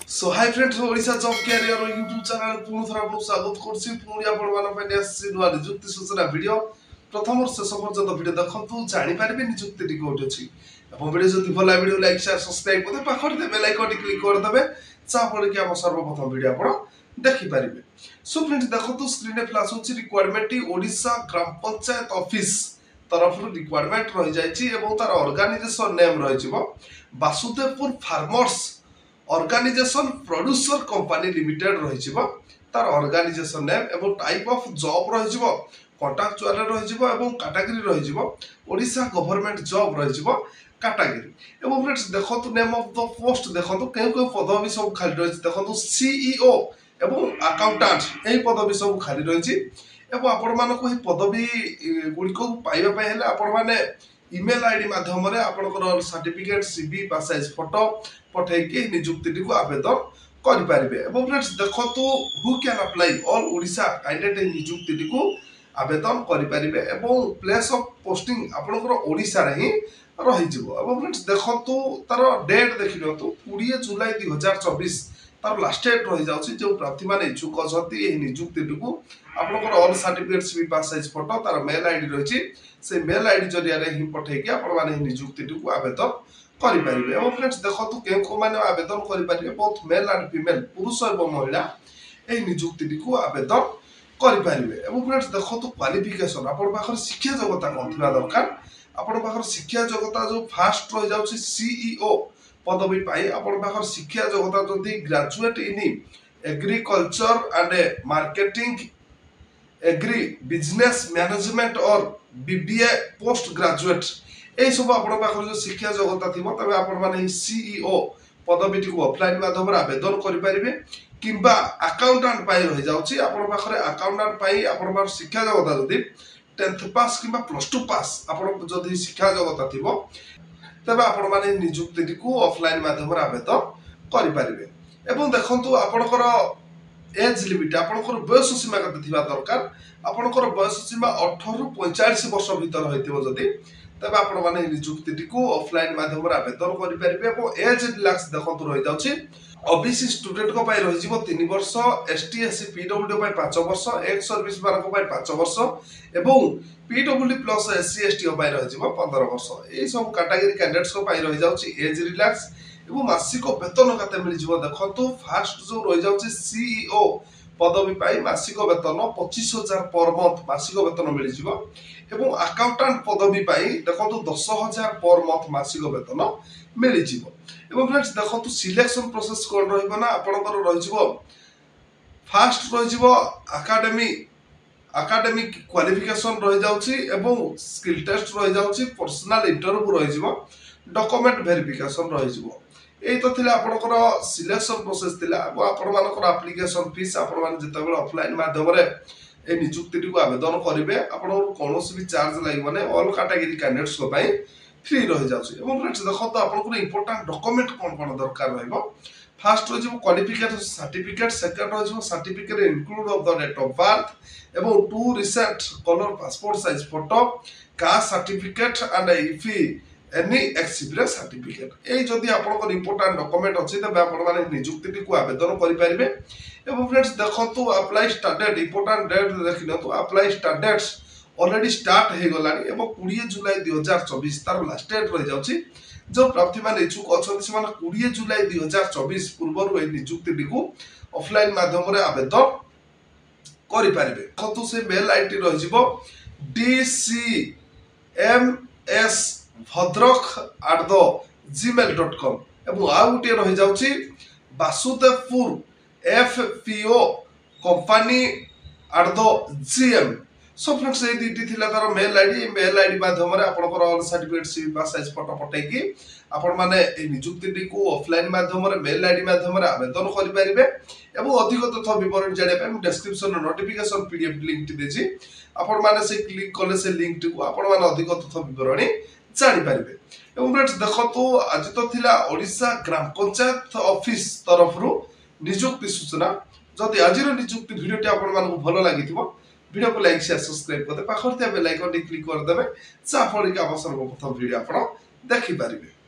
सो hi friends Odisha job career YouTube channel पुनः थरा आपको स्वागत करछि पुणी आपण मान पे आसी नुआ नियुक्ति सूचना वीडियो प्रथम और शेष पर्यंत वीडियो देखंतु जानि पारबे नियुक्ति टी कोठी अछि अपन वीडियो जदि भला वीडियो लाइक शेयर सब्सक्राइब करते पाखर दे बेल आइकन क्लिक कर देबे चा पड़ के हम सर्वप्रथम वीडियो आपण देखि पारबे। सो फ्रेंड्स देखंतु स्क्रीन पे फ्लैश होछि रिक्वायरमेंट ओडिशा ग्राम पंचायत ऑफिस तरफ रिक्वायरमेंट रहि जायछि एवं तार ऑर्गेनाइजेशन नेम रहि जिवो Vasudevpur farmers organisation producer company limited रही तार ऑर्गेनाइजेशन नेम एवं टाइप ऑफ जॉब रही कॉन्ट्रैक्चुअल रही कैटेगरी रही ओडिशा गवर्नमेंट जॉब रही कैटेगरी एवं फ्रेंड्स देखंतु नेम ऑफ द पोस्ट देखंतु केउ पदवी सब खाली रही देखंतु सीईओ एवं अकाउंटेंट एही पदवी सब खाली रही एवं आपण मानको पदवी गुडी को पाइबा पय हेले आपण माने ईमेल आईडी माध्यम रे आपनकर certificate CV pass size photo पठे के नियुक्ति को आवेदन करि पारिबे। एवं फ्रेंड्स देखंतु who can apply all Odisha candidate नियुक्ति को आवेदन करि पारिबे एवं प्लेस ऑफ पोस्टिंग आपनकर ओडिशा रे ही रहि जिवो। एवं फ्रेंड्स देखंतु तार डेट देखिनतु 20 जुलाई 2024 तार लास्ट डेट रहि जाउछि जो प्रार्थी माने इच्छुक अछंती एही नियुक्ति को आपनकर all certificate CV pass size photo तार मेल आईडी रहिछि से मेल आईडी जरिया रे ही पठे के आपण माने नियुक्ति को आवेदन करि पारिबे। एवं फ्रेंड्स देखंतु केको माने आवेदन करि पारिबे बोथ मेल एंड फीमेल पुरुष एवं महिला एही नियुक्ति को आवेदन करि पारिबे। एवं फ्रेंड्स देखंतु क्वालिफिकेशन आपण पाखर शिक्षा योग्यता कोन थिबा दरकार आपण पाखर शिक्षा योग्यता जो फास्ट रहि जाउछि सीईओ पदवी पाई आपण पाखर शिक्षा योग्यता जदि graduate in agriculture and marketing agri business management और बीबीए पोस्ट ग्रेजुएट ए सब आपण पाखर जो शिक्षा योग्यता थिबो तबे आपण माने सीईओ पदवी को ऑफलाइन माध्यम रे आवेदन करि परिबे किबा अकाउंटेंट पाई रहि जाउछि आपण पाखर अकाउंटेंट पाई आपण मार शिक्षा योग्यता जदि 10th पास किबा +2 पास आपण जदि शिक्षा योग्यता थिबो तबे आपण माने नियुक्ति को ऑफलाइन माध्यम रे आवेदन करि परिबे। एवं देखंतु आपणकर एज लिमिट आपणकर बयस सीमा कते थिबा दरकार आपणकर बयस सीमा 18 रु 45 वर्ष भीतर होइतिबो जदि तबे आपण माने नियुक्ति को ऑफलाइन माध्यम रे आवेदन करि परिबे। एवं एज रिलैक्स देखंतु रहि जाउछि ओबीसी स्टूडेंट को पाई रहि जिवो 3 वर्ष एसटी एससी पीडब्ल्यू पाई 5 वर्ष एक्स सर्विस मान को पाई 5 वर्ष एवं पीडब्ल्यू प्लस एससी एसटी को पाई रहि जिवो 15 वर्ष ए सब कैटेगरी कैंडिडेट्स को पाई रहि जाउछि एज रिलैक्स एवं मासिक वेतन कते मिल जिवो देखंतु फास्ट जो रहि जाउछि सीईओ पदवी पाई मासिक वेतन 25000 पर मंथ मासिक वेतन मिल जिवो एवं अकाउंटेंट पदवी पाई देखंतु 10000 पर मंथ मासिक वेतन मिल जिवो। एवं फ्रेंड्स देखंतु सिलेक्शन प्रोसेस कोन रहिबो ना आपनकर रहि जिवो फास्ट रहि जिवो एकेडमिक क्वालिफिकेशन रहि जाउछि एवं स्किल टेस्ट रहि जाउछि पर्सनल इंटरव्यू रहि जिवो डॉक्यूमेंट वेरिफिकेशन रहि जिवो ए तो थिला आपनकर सिलेक्शन प्रोसेस थिला आपण मानकर एप्लीकेशन फीस आपण मान जतबेले ऑफलाइन माध्यम रे ए नियुक्ति को आवेदन करिवे आपण कोनोसी भी चार्ज लागबो नै ऑल कैटेगरी कैंडिडेट्स को पई फ्री रहि जाउछि। एवं फ्रेंड्स देखंतु आपनको इंपोर्टेंट डॉक्यूमेंट कोन दरकार रहइबो फर्स्ट रहिबो क्वालिफिकेशन सर्टिफिकेट सेकंड रहिबो certificate include of the date of birth एवं 2 recent colour passport size photo caste certificate and if any experience certificate ए जदी आपनको इंपोर्टेंट डॉक्यूमेंट अछि तबे आपण माने नियुक्ति को आवेदन करि परिबे। एवं फ्रेंड्स देखंतु apply start date important date देखिनतु apply start dates already start हे गलानी एवं 20 जुलाई 2024 तार लास्ट डेट रहि जाउछि जो प्रार्थी माने इच्छुक अछन से माने 20 जुलाई 2024 पूर्व ए नियुक्ति को ऑफलाइन माध्यम रे आवेदन करि परिबे। देखंतु से मेल आईडी रहि जिवो dcms@gmail.com एवं आ गुटे रहि जाउछि Basudevpur fpo company@gm। So friends ए दीटी थिला तार मेल आईडी माध्यम रे आपनकर all certificate CV pass size photo पठै की आपण माने ए नियुक्ति को ऑफलाइन माध्यम रे मेल आईडी माध्यम रे आवेदन करि परिबे। एवं अधिक तथ्य विवरण जाने पे डिस्क्रिप्शन रे नोटिफिकेशन पीडीएफ लिंक टी देछि आपण माने से क्लिक करले से लिंक को आपण माने अधिक तथ्य विवरण जानि परिबे। एवं फ्रेंड्स देखंतु आज तो थिला ओडिशा ग्राम पंचायत ऑफिस तरफ रु नियुक्ति सूचना जदि आजिर नियुक्ति वीडियोटी आपण मानको भलो लागिथिबो वीडियो को लाइक शेयर सब्सक्राइब करते पाखर बेल आइकन क्लिक कर देबे चा फळी का सर्वप्रथम वीडियो आपण देखि परिबे।